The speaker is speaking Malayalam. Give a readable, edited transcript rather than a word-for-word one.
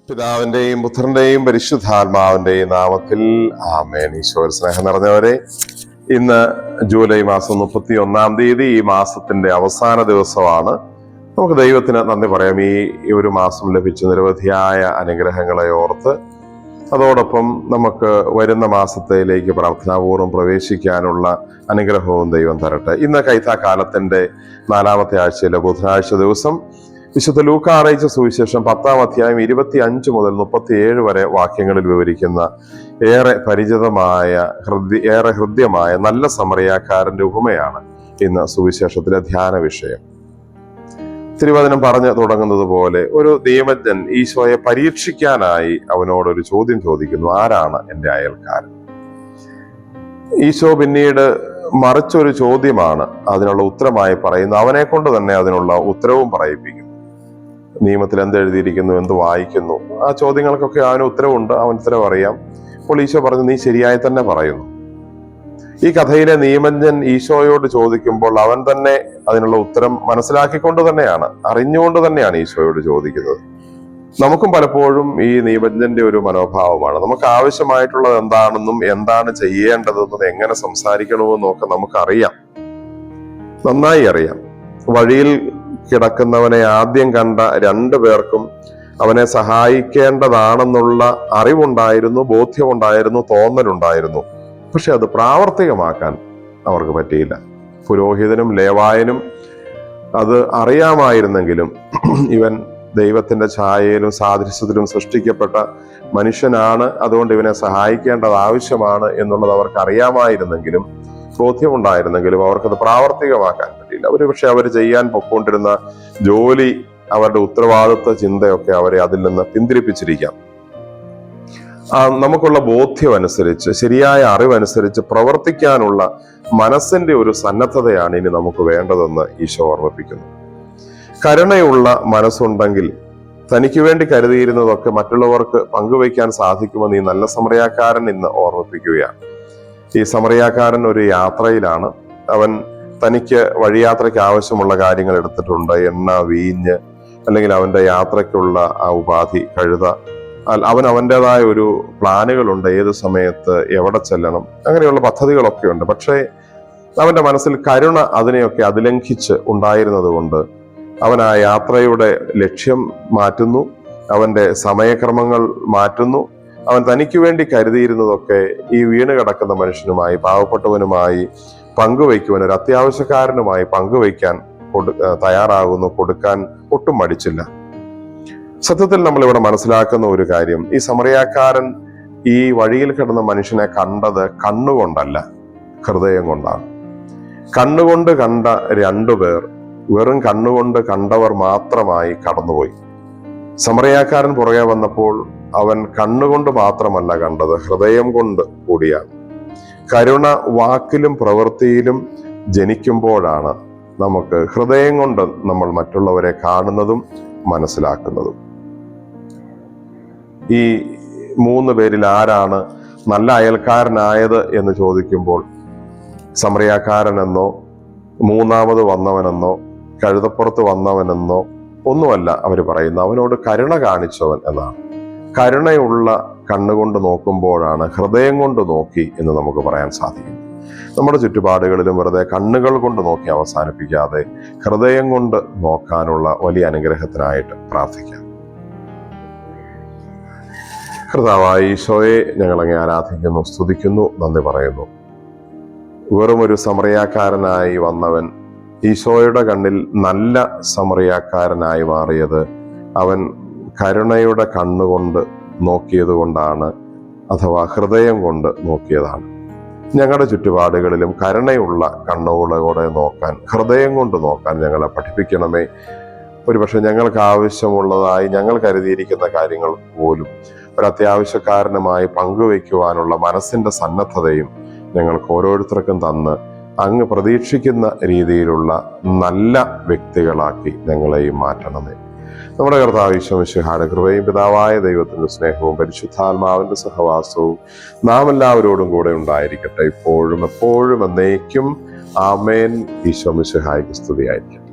പിതാവിന്റെയും പുത്രന്റെയും പരിശുദ്ധാത്മാവിന്റെയും നാമത്തിൽ ആമേൻ. ഈശോയുടെ സ്നേഹം നിറഞ്ഞവരെ, ഇന്ന് ജൂലൈ മാസം 31 ഈ മാസത്തിന്റെ അവസാന ദിവസമാണ്. നമുക്ക് ദൈവത്തിന് നന്ദി പറയാം. ഈ ഒരു മാസം ലഭിച്ച നിരവധിയായ അനുഗ്രഹങ്ങളെ ഓർത്ത് അതോടൊപ്പം നമുക്ക് വരുന്ന മാസത്തിലേക്ക് പ്രാർത്ഥനാപൂർവ്വം പ്രവേശിക്കാനുള്ള അനുഗ്രഹവും ദൈവം തരട്ടെ. ഇന്ന് കൈത്താക്കാലത്തിന്റെ 4-ാമത്തെ ആഴ്ചയിലെ ബുധനാഴ്ച ദിവസം വിശുദ്ധ ലൂക്കാ അറിയിച്ച സുവിശേഷം 10-ാം അധ്യായം 25 മുതൽ 37 വരെ വാക്യങ്ങളിൽ വിവരിക്കുന്ന ഏറെ പരിചിതമായ ഏറെ ഹൃദ്യമായ നല്ല സമറിയാക്കാരന്റെ ഉപമയാണ് ഇന്ന് സുവിശേഷത്തിലെ ധ്യാന വിഷയം. തിരുവചനം പറഞ്ഞു തുടങ്ങുന്നത് പോലെ, ഒരു നിയമജ്ഞൻ ഈശോയെ പരീക്ഷിക്കാനായി അവനോടൊരു ചോദ്യം ചോദിക്കുന്നു: ആരാണ് എൻ്റെ അയൽക്കാരൻ? ഈശോ പിന്നീട് മറിച്ചൊരു ചോദ്യമാണ് അതിനുള്ള ഉത്തരമായി പറയുന്നത്. അവനെ കൊണ്ട് തന്നെ അതിനുള്ള ഉത്തരവും പറയിപ്പിക്കുന്നു. നിയമത്തിൽ എന്ത് എഴുതിയിരിക്കുന്നു, എന്ത് വായിക്കുന്നു, ആ ചോദ്യങ്ങൾക്കൊക്കെ അവന് ഉത്തരവുണ്ട്, അവൻ ഉത്തരവ് അറിയാം. അപ്പോൾ ഈശോ പറഞ്ഞു: നീ ശരിയായി തന്നെ പറയുന്നു. ഈ കഥയിലെ നിയമജ്ഞൻ ഈശോയോട് ചോദിക്കുമ്പോൾ അവൻ തന്നെ അതിനുള്ള ഉത്തരം മനസ്സിലാക്കിക്കൊണ്ട് തന്നെയാണ്, അറിഞ്ഞുകൊണ്ട് തന്നെയാണ് ഈശോയോട് ചോദിക്കുന്നത്. നമുക്കും പലപ്പോഴും ഈ നിയമജ്ഞന്റെ ഒരു മനോഭാവമാണ്. നമുക്ക് ആവശ്യമായിട്ടുള്ളത് എന്താണെന്നും എന്താണ് ചെയ്യേണ്ടതെന്നും എങ്ങനെ സംസാരിക്കണമെന്നും ഒക്കെ നമുക്കറിയാം, നന്നായി അറിയാം. വഴിയിൽ കിടക്കുന്നവനെ ആദ്യം കണ്ട 2 പേർക്കും അവനെ സഹായിക്കേണ്ടതാണെന്നുള്ള അറിവുണ്ടായിരുന്നു, ബോധ്യമുണ്ടായിരുന്നു, തോന്നലുണ്ടായിരുന്നു. പക്ഷെ അത് പ്രാവർത്തികമാക്കാൻ അവർക്ക് പറ്റിയില്ല. പുരോഹിതനും ലേവായനും അത് അറിയാമായിരുന്നെങ്കിലും, ഇവൻ ദൈവത്തിന്റെ ഛായയിലും സാദൃശ്യത്തിലും സൃഷ്ടിക്കപ്പെട്ട മനുഷ്യനാണ്, അതുകൊണ്ട് ഇവനെ സഹായിക്കേണ്ടത് ആവശ്യമാണ് എന്നുള്ളത് അവർക്ക് അറിയാമായിരുന്നെങ്കിലും, ബോധ്യമുണ്ടായിരുന്നെങ്കിലും അവർക്കത് പ്രാവർത്തികമാക്കാൻ പറ്റിയില്ല. ഒരുപക്ഷെ അവർ ചെയ്യാൻ പൊക്കോണ്ടിരുന്ന ജോലി, അവരുടെ ഉത്തരവാദിത്വ ചിന്തയൊക്കെ അവരെ അതിൽ നിന്ന് പിന്തിരിപ്പിച്ചിരിക്കാം. നമുക്കുള്ള ബോധ്യം അനുസരിച്ച്, ശരിയായ അറിവനുസരിച്ച് പ്രവർത്തിക്കാനുള്ള മനസ്സിന്റെ ഒരു സന്നദ്ധതയാണ് ഇനി നമുക്ക് വേണ്ടതെന്ന് ഈശോ ഓർമ്മിപ്പിക്കുന്നു. കരുണയുള്ള മനസ്സുണ്ടെങ്കിൽ തനിക്ക് വേണ്ടി കരുതിയിരുന്നതൊക്കെ മറ്റുള്ളവർക്ക് പങ്കുവയ്ക്കാൻ സാധിക്കുമെന്ന് ഈ നല്ല സമറിയാക്കാരൻ ഇന്ന് ഓർമ്മിപ്പിക്കുകയാണ്. ഈ സമറിയാക്കാരൻ ഒരു യാത്രയിലാണ്. അവൻ തനിക്ക് വഴിയാത്രയ്ക്ക് ആവശ്യമുള്ള കാര്യങ്ങൾ എടുത്തിട്ടുണ്ട്. എണ്ണ, വീഞ്ഞ്, അല്ലെങ്കിൽ അവന്റെ യാത്രയ്ക്കുള്ള ആ ഉപാധി, കഴുത. അവൻ്റെതായ ഒരു പ്ലാനുകളുണ്ട്, ഏത് സമയത്ത് എവിടെ ചെല്ലണം, അങ്ങനെയുള്ള പദ്ധതികളൊക്കെ ഉണ്ട്. പക്ഷേ അവന്റെ മനസ്സിൽ കരുണ അതിനെയൊക്കെ അതിലംഘിച്ച് ഉണ്ടായിരുന്നത് കൊണ്ട് അവൻ ആ യാത്രയുടെ ലക്ഷ്യം മാറ്റുന്നു, അവന്റെ സമയക്രമങ്ങൾ മാറ്റുന്നു. അവൻ തനിക്ക് വേണ്ടി കരുതിയിരുന്നതൊക്കെ ഈ വീണ് കിടക്കുന്ന മനുഷ്യനുമായി, പാവപ്പെട്ടവനുമായി പങ്കുവയ്ക്കുവാൻ, ഒരു അത്യാവശ്യക്കാരനുമായി പങ്കുവയ്ക്കാൻ തയ്യാറാകുന്നു, കൊടുക്കാൻ ഒട്ടും മടിച്ചില്ല. സത്യത്തിൽ നമ്മളിവിടെ മനസ്സിലാക്കുന്ന ഒരു കാര്യം, ഈ സമറിയാക്കാരൻ ഈ വഴിയിൽ കിടന്ന മനുഷ്യനെ കണ്ടത് കണ്ണുകൊണ്ടല്ല, ഹൃദയം കൊണ്ടാണ്. കണ്ണുകൊണ്ട് കണ്ട 2 പേർ വെറും കണ്ണുകൊണ്ട് കണ്ടവർ മാത്രമായി കടന്നുപോയി. സമറിയാക്കാരൻ പുറകെ വന്നപ്പോൾ അവൻ കണ്ണുകൊണ്ട് മാത്രമല്ല കണ്ടത്, ഹൃദയം കൊണ്ട് കൂടിയാണ്. കരുണ വാക്കിലും പ്രവൃത്തിയിലും ജനിക്കുമ്പോഴാണ് നമുക്ക് ഹൃദയം കൊണ്ട് നമ്മൾ മറ്റുള്ളവരെ കാണുന്നതും മനസ്സിലാക്കുന്നതും. ഈ 3 പേരിൽ ആരാണ് നല്ല അയൽക്കാരനായത് എന്ന് ചോദിക്കുമ്പോൾ, സമറിയാക്കാരനെന്നോ, മൂന്നാമത് വന്നവനെന്നോ, കഴുതപ്പുറത്ത് വന്നവനെന്നോ ഒന്നുമല്ല അവർ പറയുന്നത്. അവനോട് കരുണ കാണിച്ചവൻ എന്നാണ്. കരുണയുള്ള കണ്ണുകൊണ്ട് നോക്കുമ്പോഴാണ് ഹൃദയം കൊണ്ട് നോക്കി എന്ന് നമുക്ക് പറയാൻ സാധിക്കും. നമ്മുടെ ചുറ്റുപാടുകളിലും വെറുതെ കണ്ണുകൾ കൊണ്ട് നോക്കി അവസാനിപ്പിക്കാതെ ഹൃദയം കൊണ്ട് നോക്കാനുള്ള വലിയ അനുഗ്രഹത്തിനായിട്ട് പ്രാർത്ഥിക്കാം. കർത്താവായ ഈശോയെ, ഞങ്ങളങ്ങേ ആരാധിക്കുന്നു, സ്തുതിക്കുന്നു, നന്ദി പറയുന്നു. വെറും ഒരു സമറിയാക്കാരനായി വന്നവൻ ഈശോയുടെ കണ്ണിൽ നല്ല സമറിയാക്കാരനായി മാറിയത് അവൻ കരുണയുടെ കണ്ണുകൊണ്ട് നോക്കിയത് കൊണ്ടാണ്, അഥവാ ഹൃദയം കൊണ്ട് നോക്കിയതാണ്. ഞങ്ങളുടെ ചുറ്റുപാടുകളിലും കരുണയുള്ള കണ്ണുകളോടെ നോക്കാൻ, ഹൃദയം കൊണ്ട് നോക്കാൻ ഞങ്ങളെ പഠിപ്പിക്കണമേ. ഒരുപക്ഷെ ഞങ്ങൾക്ക് ആവശ്യമുള്ളതായി ഞങ്ങൾ കരുതിയിരിക്കുന്ന കാര്യങ്ങൾ പോലും ഒരു അത്യാവശ്യക്കാരനുമായി പങ്കുവയ്ക്കുവാനുള്ള മനസ്സിന്റെ സന്നദ്ധതയും ഞങ്ങൾക്ക് ഓരോരുത്തർക്കും തന്ന് അങ്ങ് പ്രതീക്ഷിക്കുന്ന രീതിയിലുള്ള നല്ല വ്യക്തികളാക്കി ഞങ്ങളെയും മാറ്റണമേ. നമ്മുടെ കർത്താവ് ഈശോ മിശിഹായുടെ കൃപയും പിതാവായ ദൈവത്തിന്റെ സ്നേഹവും പരിശുദ്ധാത്മാവിന്റെ സഹവാസവും നാം എല്ലാവരോടും കൂടെ ഉണ്ടായിരിക്കട്ടെ, ഇപ്പോഴും എപ്പോഴും എന്നേക്കും. ആമേൻ. ഈശോ മിശിഹായ്ക്ക് സ്തുതിയായിരിക്കും.